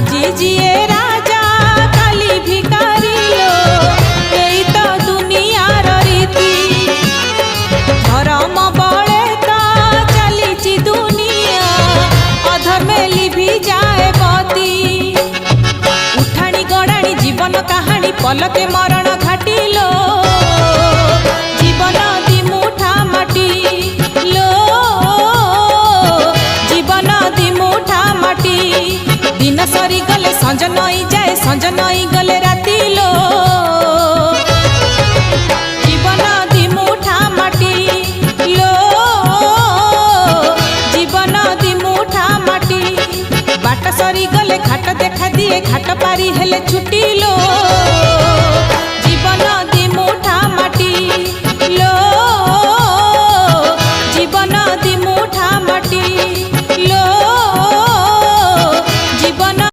আজি জিয়ে রাজা কালি ভিকারি লো এই তো দুনিয়ার রীতি ধর্ম বলে তো চালিছি দুনিয়া অধর্মে লিভি যায় বতি উঠানি গড়ানি জীবন কাহানি পলকে মরণ ঘাটিলো জীবন দিমুঠা মাটি লো জীবন দিমুঠা মাটি दिन सरी गले संज नई जाए संज नई गले राति लो जीवन दिमुठा माटी लो जीवन दिमुठा माटी बाट सरी गले घाट देखा दिए घाट पारी हेले छुटी लो जीवन दिमुठा माटी।